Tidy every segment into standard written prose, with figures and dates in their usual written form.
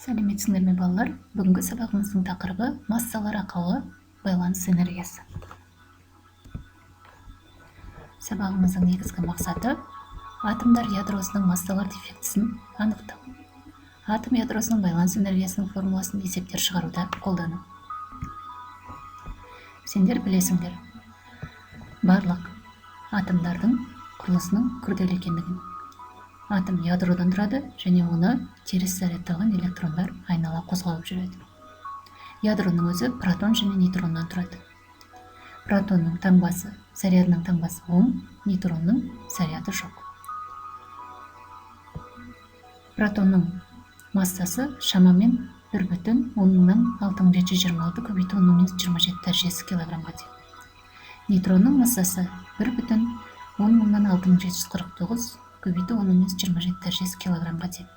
Сәлеметсіңдер ме балалар? Бүгінгі сабағымыздың тақырыбы массалар ақауы байланыс энергиясы. Сабағымыздың негізгі мақсаты атомдар ядросының массалар дефектісін анықтау. Атом ядросының байланыс энергиясының формуласын есептер шығаруда қолдану. Сендер білесіңдер, барлық атомдардың құрылысының күрделі екендігін. Атом ядродан тұрады және оны теріс зарядталған электрондар айнала қозғалып жүреді. Ядроның өзі протон және нейтроннан тұрады. Протонның таңбасы, зарядының таңбасы оң, нейтронның заряды жоқ. Протонның массасы шамамен 1,10^626 көбейту 10^27 дәрежесі килограммға тең. Нейтронның массасы 1,10^649 көбейту 10^27 дәрежесі килограммға тең.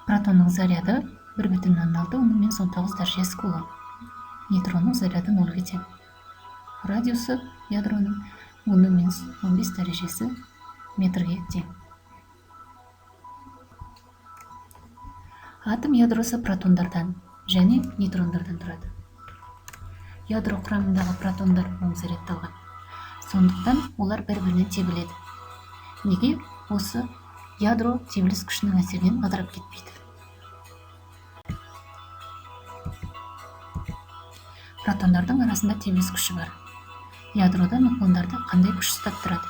Протонның заряды 1,6×10^19 дәрежесі кулон. Нейтронның заряды 0-ге тең. Радиусы ядроның 10^15 дәрежесі метрге тең. Атом ядросы протондардан және нейтрондардан тұрады. Ядро құрамындағы протондар оң зарядталған. Сондықтан олар бір-біріне тебіледі. Неге? Осы ядро тебіліс күшінің әсерінен ыдырап кетпейді. Протондардың арасында тебіліс күші бар. Ядрода нуклондарды қандай күш ұстап тұрады?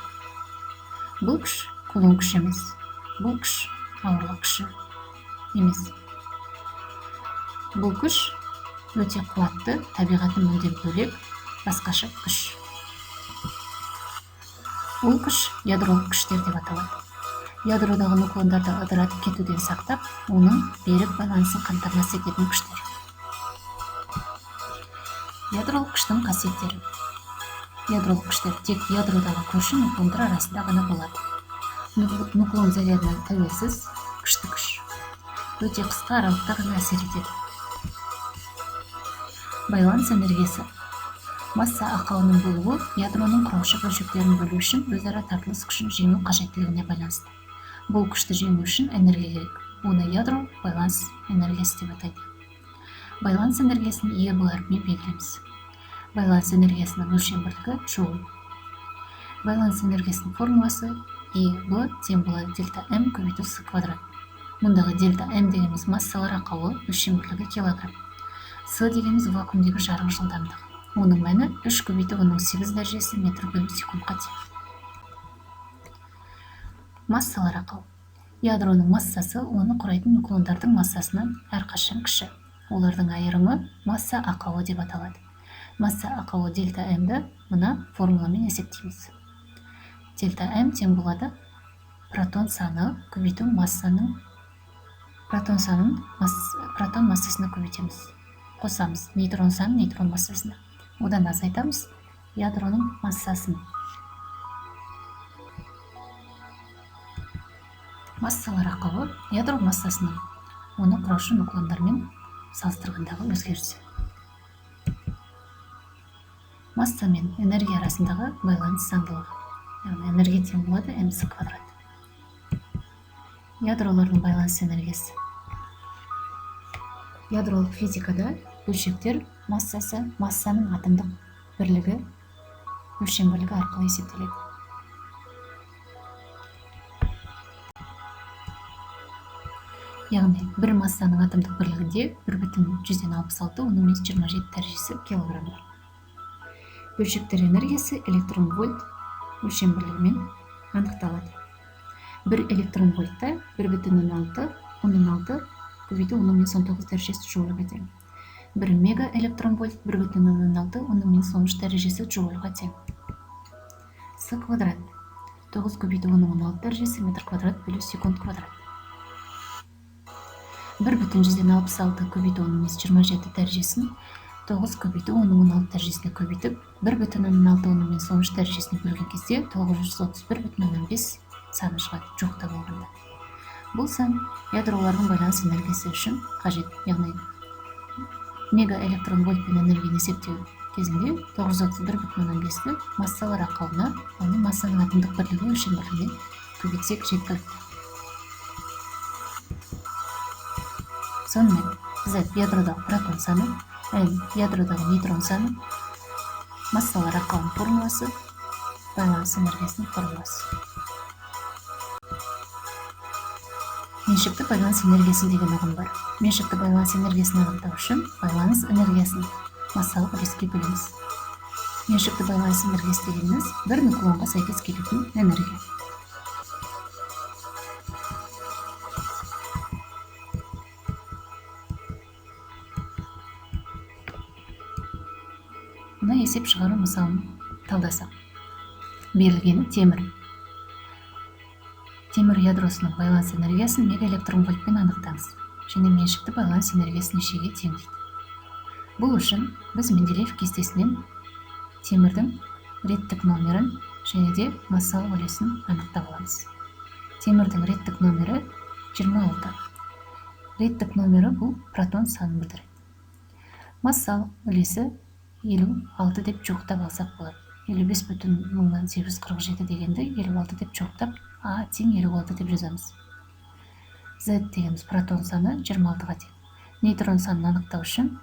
Бұл күш кулон күш емес. Бұл күш ауырлық күші емес. Бұл күш өте қуатты, табиғаты мүлдем бөлек, басқаша күш. Ол күш ядролық күштер деп аталады. Ядродағы нуклондарды ыдыратып кетуден сақтап, оның берік байланысын қамтамасыз ететін күштер. Ядролық күштің қасиеттері. Ядролық күштер тек ядродағы көрші нуклондар арасында ғана болады. Нуклон зарядынан тәуелсіз күшті күш. Өте қысқа аралықта ғана әсер етеді. Байланыс энергиясы. Масса ақауының болуы ядроның құраушы бөлшектерін бөлу үшін өзара тартылыс күшін жеңу қажеттілігіне байланысты. Бұл күшті жеңу үшін энергия керек. Оны ядро байланыс энергиясы деп атайды. Байланыс энергиясын Е әрпімен белгілейміз. Байланыс энергиясының өлшем бірлігі джоуль. Байланыс энергиясының формуласы Е тең болады дельта М көбейту С квадрат. Мұндағы дельта М дегеніміз массалар ақауы, өлшем бірлігі килограмм. С дегеніміз вакуумдегі жарық жылдамдығы. Оның мәні 3 көбейту 18 дәрежесі метр бөлу секундқа тең. Массалар ақауы. Ядроның массасы оны құрайтын нуклондардың массасынан әрқашан кіші. Олардың айырымы масса ақауы деп аталады. Масса ақауы дельта М-ді мына формуламен есептейміз. Дельта М тең болады протон саны көбейту массаның протон массасына көбейтеміз. Қосамыз нейтрон саны нейтрон массасына. Одан азайтамыз ядроның массасын. Массалар ақауы ядро массасының оны құраушы нуклондармен салыстырғандағы өзгерісі. Масса мен энергия арасындағы байланыс заңдылығы. Яғни энергия тең болады м/с квадрат. Ядролардың байланыс энергиясы. Ядролық физикада бөлшектер массасы массаның атомдық бірлігі өлшем бірлігі арқылы есептеледі. Яғни бір массаның атомдық бірлігінде 1,166 дәрежесі килограмм бар. Бөлшектер энергиясы электрон вольт өлшем бірлігімен анықталады. Бір электрон вольтта 1,16 көбейту 10^19 дәрежесі джоульға тең. 1 мега электрон вольт 1,16 10^13 дәрежесі джоульға тең. С квадрат 9 көбейту 10^16 дәрежесі метр квадрат бөлу секунд квадрат. 1,166 көбейту 10^27 дәрежесін 9 көбейту 10^16 дәрежесіне көбейтіп 1,16 10^13 дәрежесіне бөлген кезде 931,15 саны шығады жоқта болғанда. Бұл сан ядролардың байланыс энергиясы үшін қажет. Яғни мега электрон вольтпен энергияны есептеу кезінде 931,15-ті массалар ақауына, яғни массаның атомдық бірлігі өлшем бірлігіне көбейтсек жеткілікті. Сонымен Z ядродағы протон саны, N ядродағы нейтрон саны, массалар ақауының формуласы, байланыс энергиясының формуласы. Меншікті байланыс энергиясы деген ұғым бар. Меншікті байланыс энергиясын анықтау үшін байланыс энергиясын массалық үлеске бөлеміз. Меншікті байланыс энергиясы дегеніміз бір нуклонға сәйкес келетін энергия. Мына есеп шығару мысалын талдасақ. Берілгені темір. Темір ядросының байланыс энергиясын мегаэлектрон вольтпен анықтаңыз. Және меншікті байланыс энергиясы нешеге тең дейді. Бұл үшін біз Менделеев кестесінен темірдің реттік номерін және де массалық үлесін анықтап аламыз. Темірдің реттік номері 26. Реттік номері бұл протон санын білдіреді. Массалық үлесі 56 деп жоқтап алсақ болады. 55,847 дегенді 56 деп жоқтап, А тең 56 деп жазамыз. Z дегеніміз протон саны 26-ға тең. Нейтрон санын анықтау үшін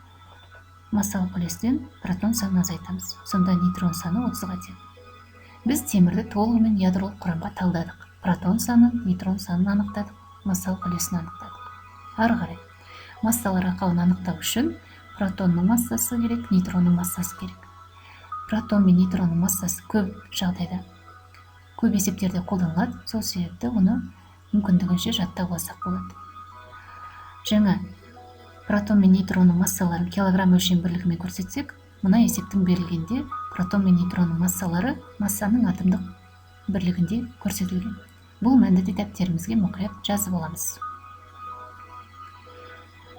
массалық үлестен протон санын азайтамыз. Сонда нейтрон саны 30-ға тең. Біз темірді толығымен ядролық құрамға талдадық. Протон санын, нейтрон санын анықтадық, массалық үлесін анықтадық. Ары қарай массалар ақауын анықтау үшін протонның массасы керек, нейтронның массасы керек. Протон мен нейтронның массасы көп жағдайда, көп есептерде қолданылады. Сол себепті оны мүмкіндігінше жаттап алсақ болады. Жаңа протон мен нейтронның массаларын килограмм өлшем бірлігімен көрсетсек, мына есептің берілгенде протон мен нейтронның массалары массаның атомдық бірлігінде көрсетілген. Бұл мәнді дәптерімізге мұқият жазып аламыз.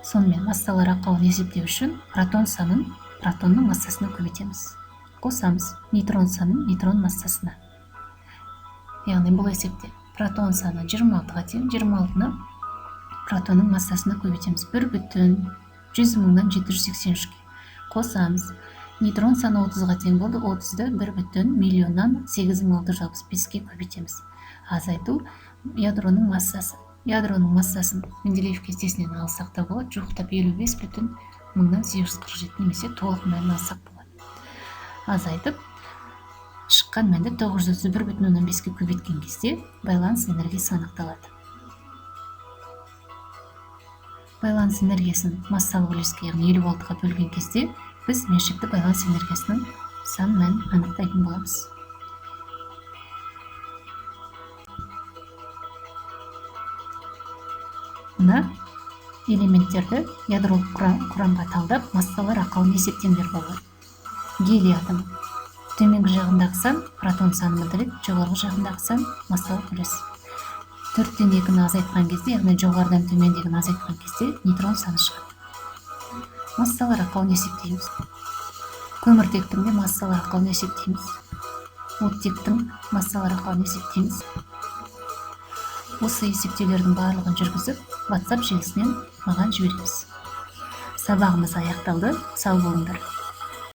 Сонымен массалар ақауын есептеу үшін протон санын протонның массасына көбейтеміз. Қосамыз нейтрон санын нейтрон массасына. Яғни бұл есепте протон саны 26-ға тең, 26-ны протонның массасына көбейтеміз. 1,100,783-ге. Қосамыз. Нейтрон саны 30-ға тең болды. 30-ды 1,865-ге көбейтеміз. Азайту ядроның массасы. Ядроның массасын Менделеев кестесінен алсақ та болады. Жоқтап 55,847 немесе толық мәнін алсақ болады. Азайтып, шыққан мәнді 931,15-ге көбейткен кезде байланыс энергиясы анықталады. Байланыс энергиясын массалық үлеске, яғни 56-ға бөлген кезде біз меншікті байланыс энергиясының сан мәнін анықтайтын боламыз. Мына элементтерді ядролық құрамға талдап, массалар ақауын есептен беріп алады. Гелий атомы. Төменгі жағындағы сан протон саны білдіреді, жоғарғы жағындағы сан массалық үлес. 4-тен 2-ні азайтқан кезде, яғни жоғарыдан төмендегіні азайтқан кезде нейтрон саны шығады. Массалар ақауын есептейміз. Көміртектің де массалар ақауын есептейміз. Оттектің массалар ақауын есептейміз. Осы есептеулердің барлығын жүргізіп, WhatsApp желісінен маған жібереміз. Сабағымыз аяқталды. Сау болыңдар.